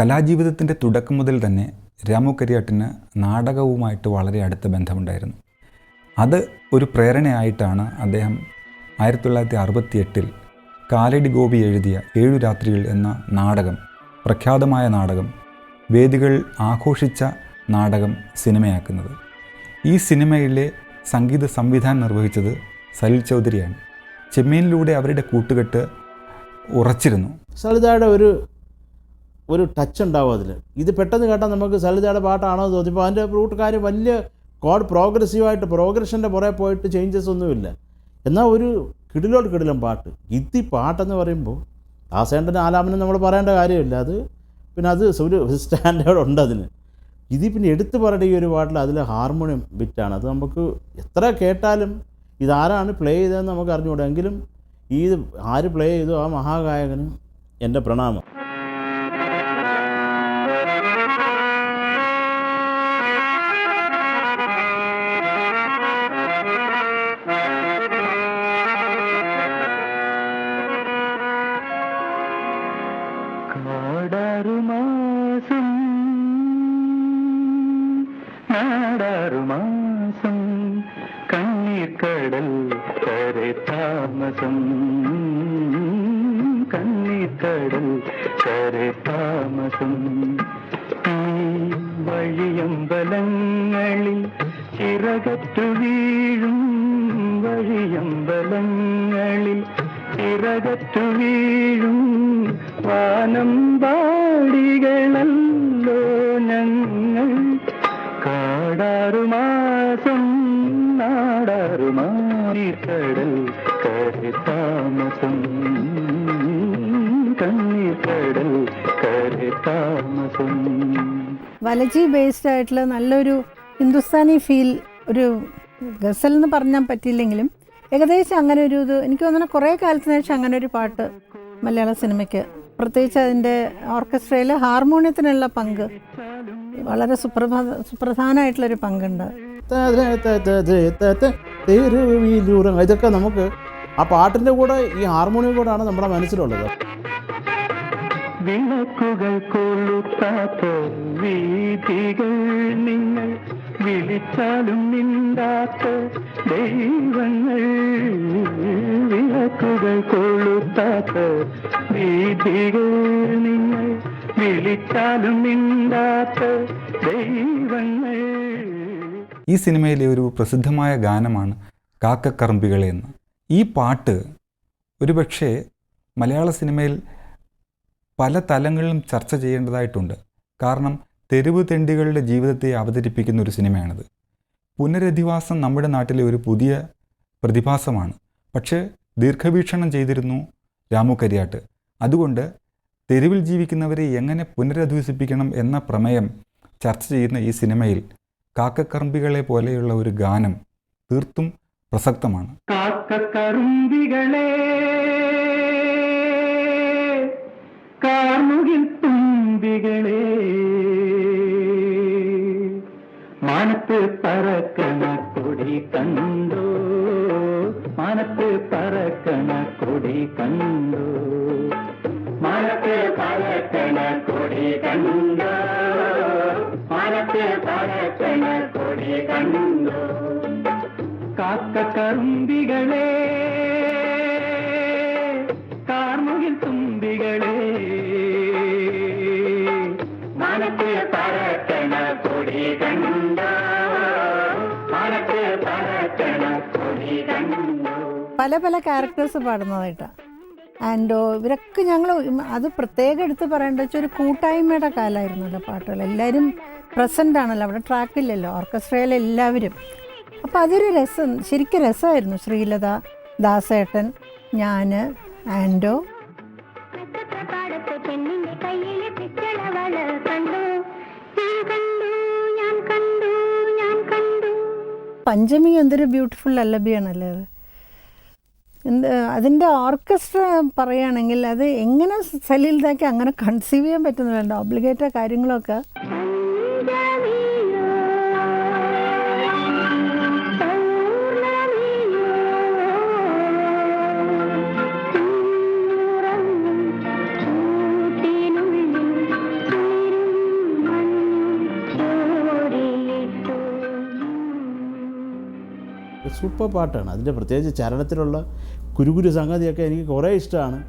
കലാജീവിതത്തിൻ്റെ തുടക്കം മുതൽ തന്നെ രാമു കരിയാട്ടിന് നാടകവുമായിട്ട് വളരെ അടുത്ത ബന്ധമുണ്ടായിരുന്നു. അത് ഒരു പ്രേരണയായിട്ടാണ് അദ്ദേഹം 1968 കാലടി ഗോപി എഴുതിയ 7 രാത്രികൾ എന്ന നാടകം, പ്രഖ്യാതമായ നാടകം, വേദികൾ ആഘോഷിച്ച നാടകം സിനിമയാക്കുന്നത്. ഈ സിനിമയിലെ സംഗീത സംവിധാനം നിർവഹിച്ചത് സലിൽ ചൗധരിയാണ്. ചെമ്മീനിലൂടെ അവരുടെ കൂട്ടുകെട്ട് ഉറച്ചിരുന്നു. സലിതയുടെ ഒരു ടച്ച് ഉണ്ടാവും അതിൽ. ഇത് പെട്ടെന്ന് കേട്ടാൽ നമുക്ക് സലിതയുടെ പാട്ടാണോ തോന്നി. ഇപ്പോൾ അതിൻ്റെ റൂട്ടുകാർ വലിയ കോഡ് പ്രോഗ്രസീവായിട്ട് പ്രോഗ്രഷൻ്റെ പുറകെ പോയിട്ട് ചേഞ്ചസ് ഒന്നുമില്ല. എന്നാൽ ഒരു കിടിലം പാട്ട്. ഇത് പാട്ടെന്ന് പറയുമ്പോൾ ദാസേട്ടൻ്റെ ആലാപനം നമ്മൾ പറയേണ്ട കാര്യമില്ല. അത് പിന്നെ അത് ഒരു സ്റ്റാൻഡേർഡ് ഉണ്ട് അതിന്. ഇത് പിന്നെ എടുത്തു പറയേണ്ട ഈ ഒരു പാട്ടിൽ അതിൽ ഹാർമോണിയം ബിറ്റാണ്. അത് നമുക്ക് എത്ര കേട്ടാലും ഇതാരാണ് പ്ലേ ചെയ്തതെന്ന് നമുക്ക് അറിഞ്ഞുകൂടാ. എങ്കിലും ഈ ആര് പ്ലേ ചെയ്തു ആ മഹാഗായകന് എൻ്റെ പ്രണാമം. നാടാറുമാസം കണ്ണീർക്കടൽ കരെ താമസം, കണ്ണീർക്കടൽ കരെ താമസം. ഈ വഴിയമ്പലങ്ങളിൽ ചിറകറ്റു വീഴും, വഴിയമ്പലങ്ങളിൽ ചിറകറ്റു വീഴും വാനമ്പാടികളല്ലോ ഞങ്ങൾ. കാടാറുമാസം നാടാറുമാറിക്കടൽ കരെ താമസം, കണ്ണീർക്കടൽ കരെ താമസം. വലജി ബേസ്ഡ് ആയിട്ടുള്ള നല്ലൊരു ഹിന്ദുസ്ഥാനി ഫീൽ, ഒരു ഗസൽ എന്ന് പറഞ്ഞാൽ പറ്റിയില്ലെങ്കിലും ഏകദേശം അങ്ങനെ ഒരു ഇത് എനിക്ക് തോന്നുന്നു. കുറേ കാലത്തിന് ശേഷം അങ്ങനെ ഒരു പാട്ട് മലയാള സിനിമയ്ക്ക്, പ്രത്യേകിച്ച് അതിൻ്റെ ഓർക്കസ്ട്രയിൽ ഹാർമോണിയത്തിനുള്ള പങ്ക് വളരെ സുപ്രധാനമായിട്ടുള്ളൊരു പങ്കുണ്ട്. ഇതൊക്കെ നമുക്ക് ആ പാട്ടിൻ്റെ കൂടെ ഈ ഹാർമോണിയം കൂടെയാണ് നമ്മുടെ മനസ്സിലുള്ളത്. വിളക്കുകൾ കൊളുത്താത്ത വീഥികൾ നിങ്ങൾ, വിളിച്ചാലും മിണ്ടാത്ത ദൈവങ്ങൾ. വിളക്കുകൾ കൊളുത്താത്ത വീഥികൾ നിങ്ങൾ, വിളിച്ചാലും മിണ്ടാത്ത ദൈവങ്ങൾ. ഈ സിനിമയിലെ ഒരു പ്രസിദ്ധമായ ഗാനമാണ് കാക്കക്കറുമ്പികളെ എന്ന്. ഈ പാട്ട് ഒരുപക്ഷെ മലയാള സിനിമയിൽ പല തലങ്ങളിലും ചർച്ച ചെയ്യേണ്ടതായിട്ടുണ്ട്. കാരണം തെരുവ് തെണ്ടികളുടെ ജീവിതത്തെ അവതരിപ്പിക്കുന്ന ഒരു സിനിമയാണിത്. പുനരധിവാസം നമ്മുടെ നാട്ടിലെ ഒരു പുതിയ പ്രതിഭാസമാണ്. പക്ഷേ ദീർഘവീക്ഷണം ചെയ്തിരുന്നു രാമു കരിയാട്ട്. അതുകൊണ്ട് തെരുവിൽ ജീവിക്കുന്നവരെ എങ്ങനെ പുനരധിവസിപ്പിക്കണം എന്ന പ്രമേയം ചർച്ച ചെയ്യുന്ന ഈ സിനിമയിൽ കാക്കക്കറുമ്പികളെ പോലെയുള്ള ഒരു ഗാനം തീർത്തും പ്രസക്തമാണ്. കാക്കക്കറുമ്പികളെ, കാർമുകിൽ തുമ്പികളെ, മാനത്ത് പറക്കണ കൊടി കണ്ടോ, മാനത്ത് പറക്കണ കൊടി കണ്ടോ, മാനത്ത് പറക്കണ കൊടി കണ്ടോ, മാനത്ത് പറക്കണ കൊടി കണ്ടോ. കാക്കക്കറുമ്പികളെ, കാർമുകിൽ തുമ്പികളെ, മാനത്ത് പറക്കണ കൊടി കണ്ടോ, മാനത്ത് പറക്കണ കൊടി കണ്ടോ. പല പല ക്യാരക്ടേഴ്സ് പാടുന്നതായിട്ടാണ്. ആൻഡ് ഇവരൊക്കെ ഞങ്ങൾ അത് പ്രത്യേകം എടുത്ത് പറയേണ്ട വെച്ചാൽ ഒരു കൂട്ടായ്മയുടെ കാലമായിരുന്നല്ലോ പാട്ടുകൾ. എല്ലാവരും പ്രസൻ്റ് ആണല്ലോ, അവിടെ ട്രാക്കില്ലല്ലോ, ഓർക്കസ്ട്രയിലെ എല്ലാവരും. അപ്പോൾ അതൊരു രസം, ശരിക്കും രസമായിരുന്നു. ശ്രീലത, ദാസേട്ടൻ, ഞാൻ, ആൻഡോ. പഞ്ചമി എന്തൊരു ബ്യൂട്ടിഫുൾ ലല്ലബിയാണല്ലേ അത്. അതിൻ്റെ ഓർക്കസ്ട്ര പറയുകയാണെങ്കിൽ അത് എങ്ങനെ സലീലിതാക്കി അങ്ങനെ കൺസീവ് ചെയ്യാൻ പറ്റുന്നില്ല. ഓബ്ലിഗേറ്റ കാര്യങ്ങളൊക്കെ സൂപ്പർ പാട്ടാണ്. അതിൻ്റെ പ്രത്യേകിച്ച് ചരണത്തിലുള്ള കുരുകുരു സംഗതിയൊക്കെ എനിക്ക് കുറേ ഇഷ്ടമാണ്.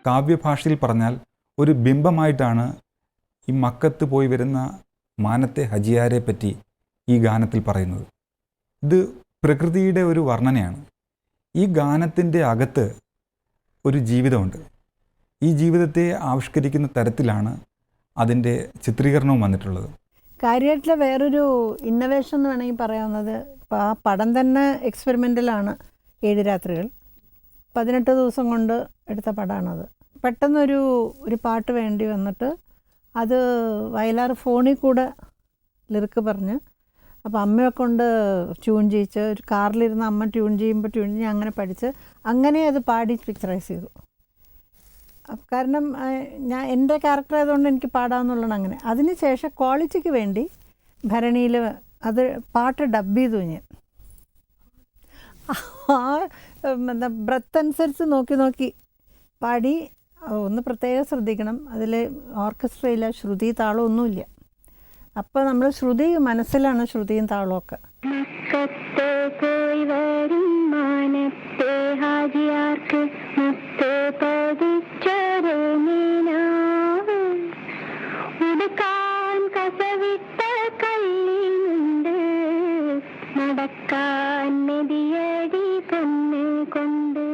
കാവ്യഭാഷയിൽ പറഞ്ഞാൽ ഒരു ബിംബമായിട്ടാണ് ഈ മക്കത്ത് പോയി വരുന്ന മാനത്തെ ഹജിയാരെ പറ്റി ഈ ഗാനത്തിൽ പറയുന്നത്. ഇത് പ്രകൃതിയുടെ ഒരു വർണ്ണനയാണ്. ഈ ഗാനത്തിൻ്റെ അകത്ത് ഒരു ജീവിതമുണ്ട്. ഈ ജീവിതത്തെ ആവിഷ്കരിക്കുന്ന തരത്തിലാണ് അതിൻ്റെ ചിത്രീകരണവും വന്നിട്ടുള്ളത്. കാര്യമായിട്ടുള്ള വേറൊരു ഇന്നവേഷൻ എന്ന് വേണമെങ്കിൽ പറയാവുന്നത്, ഇപ്പോൾ ആ പടം തന്നെ എക്സ്പെരിമെൻ്റലാണ്. 7 രാത്രികൾ 18 ദിവസം കൊണ്ട് എടുത്ത പടമാണത്. പെട്ടെന്നൊരു പാട്ട് വേണ്ടി വന്നിട്ട് അത് വയലാർ ഫോണിൽ കൂടെ ലിറിക്ക് പറഞ്ഞ്, അപ്പോൾ അമ്മയെ കൊണ്ട് ട്യൂൺ ചെയ്യിച്ച്, ഒരു കാറിലിരുന്ന് അമ്മ ട്യൂൺ ചെയ്യുമ്പോൾ അങ്ങനെ പഠിച്ച് അങ്ങനെ അത് പാടി പിക്ചറൈസ് ചെയ്തു. കാരണം ഞാൻ എൻ്റെ ക്യാരക്ടർ ആയതുകൊണ്ട് എനിക്ക് പാടാമെന്നുള്ളതാണ്. അങ്ങനെ അതിന് ശേഷം ക്വാളിറ്റിക്ക് വേണ്ടി ഭരണിയിൽ അത് പാട്ട് ഡബ് ചെയ്തു. ഞാൻ എന്താ ബ്രത്ത് അനുസരിച്ച് നോക്കി പാടി. ഒന്ന് പ്രത്യേകം ശ്രദ്ധിക്കണം, അതിൽ ഓർക്കസ്ട്രയില്ല, ശ്രുതി താളം ഒന്നുമില്ല. അപ്പോൾ നമ്മൾ ശ്രുതി മനസ്സിലാണ്, ശ്രുതിയും താളമൊക്കെ. നടക്കാൻ നദിയടി പൊന്ന് കൊണ്ട്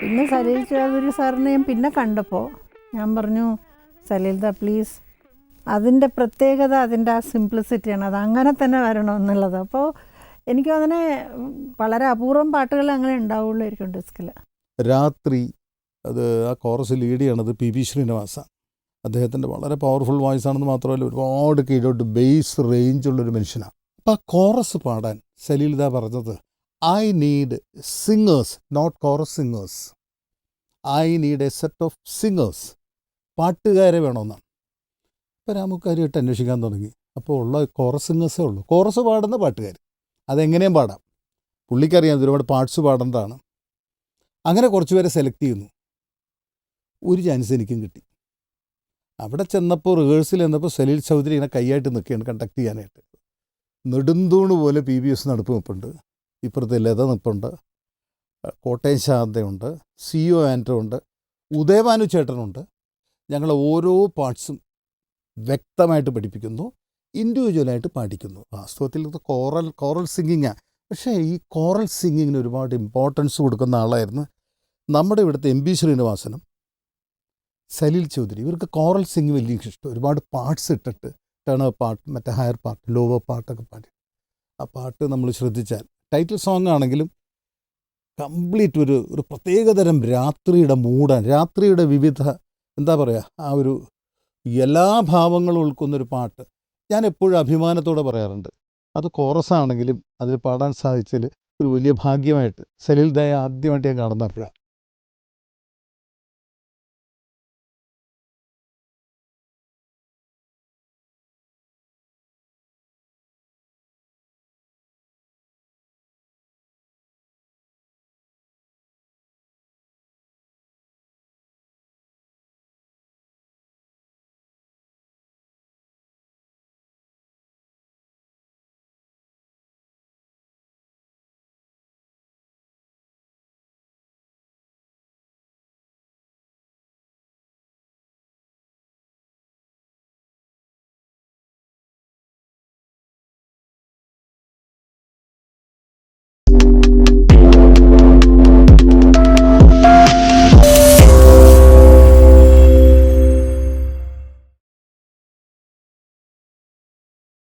പിന്നെ സലീൽ ചൗധരി സാറിനെ ഞാൻ പിന്നെ കണ്ടപ്പോൾ ഞാൻ പറഞ്ഞു, സലീൽദാ പ്ലീസ്, അതിൻ്റെ പ്രത്യേകത അതിൻ്റെ ആ സിംപ്ലിസിറ്റിയാണ്, അത് അങ്ങനെ തന്നെ വരണമെന്നുള്ളത്. അപ്പോൾ എനിക്ക് അങ്ങനെ വളരെ അപൂർവം പാട്ടുകൾ അങ്ങനെ ഉണ്ടാവുള്ളായിരിക്കും ഡിസ്കിൽ. രാത്രി അത് ആ കോറസ് ലീഡ് ചെയ്യണത് പി ബി ശ്രീനിവാസ. അദ്ദേഹത്തിൻ്റെ വളരെ പവർഫുൾ വോയിസ് ആണെന്ന് മാത്രമല്ല ഒരുപാട് കീഴോട്ട് ബേസ് റേഞ്ചുള്ളൊരു മനുഷ്യനാണ്. അപ്പോൾ ആ കോറസ് പാടാൻ സലീൽദാ പറഞ്ഞത്, I need singers, not chorus singers. I need a set of singers, പാട്ടുകാരെ വേണമെന്നാണ്. അപ്പോൾ രാമുക്കാരുമായിട്ട് അന്വേഷിക്കാൻ തുടങ്ങി. അപ്പോൾ ഉള്ള കോറസ് സിംഗേഴ്സേ ഉള്ളൂ, കോറസ് പാടുന്ന പാട്ടുകാർ. അതെങ്ങനെയും പാടാം, പുള്ളിക്കറിയാം ഒരുപാട് പാർട്സ് പാടേണ്ടതാണ്. അങ്ങനെ കുറച്ച് പേരെ സെലക്ട് ചെയ്യുന്നു. ഒരു ചാൻസ് എനിക്കും കിട്ടി. അവിടെ ചെന്നപ്പോൾ റിഹേഴ്സൽ ചെന്നപ്പോൾ സലീൽ ചൗധരി ഇങ്ങനെ കൈയായിട്ട് നിൽക്കുകയാണ് കണ്ടക്ട് ചെയ്യാനായിട്ട്. നെടുന്തൂണ് പോലെ പി ബി എസ് നടപ്പ് നിൽപ്പുണ്ട്, ഇപ്പുറത്തെ ലത നിൽപ്പുണ്ട്, കോട്ടയം ശാന്തയുണ്ട്, CO ആൻറ്റോ ഉണ്ട്, ഉദയഭാനു ചേട്ടനുണ്ട്. ഞങ്ങൾ ഓരോ പാർട്സും വ്യക്തമായിട്ട് പഠിപ്പിക്കുന്നു, ഇൻഡിവിജ്വലായിട്ട് പാടിക്കുന്നു. വാസ്തവത്തിൽ ഇത് കോറൽ സിംഗിങ്ങാണ്. പക്ഷേ ഈ കോറൽ സിംഗിങ്ങിന് ഒരുപാട് ഇമ്പോർട്ടൻസ് കൊടുക്കുന്ന ആളായിരുന്നു നമ്മുടെ ഇവിടുത്തെ MP ശ്രീനിവാസനും സലീൽ ചൗധരി. ഇവർക്ക് കോറൽ സിംഗ് വലിയ ഇഷ്ടം. ഒരുപാട് പാർട്സ് ഇട്ടിട്ട് ടേണർ പാർട്ട്, മറ്റേ ഹയർ പാർട്ട്, ലോവർ പാർട്ടൊക്കെ പാടി. ആ പാട്ട് നമ്മൾ ശ്രദ്ധിച്ചാൽ ടൈറ്റിൽ സോങ് ആണെങ്കിലും കംപ്ലീറ്റ് ഒരു പ്രത്യേകതരം രാത്രിയുടെ മൂടാണ്. രാത്രിയുടെ വിവിധ എന്താ പറയുക, ആ ഒരു എല്ലാ ഭാവങ്ങളും ഉൾക്കൊന്നൊരു പാട്ട് ഞാൻ എപ്പോഴും അഭിമാനത്തോടെ പറയാറുണ്ട്. അത് കോറസ് ആണെങ്കിലും അതിൽ പാടാൻ സാധിച്ചതിൽ ഒരു വലിയ ഭാഗ്യമായിട്ട് സലീൽദായെ ആദ്യമായിട്ട് ഞാൻ കാണുന്ന അപ്പോഴാണ്.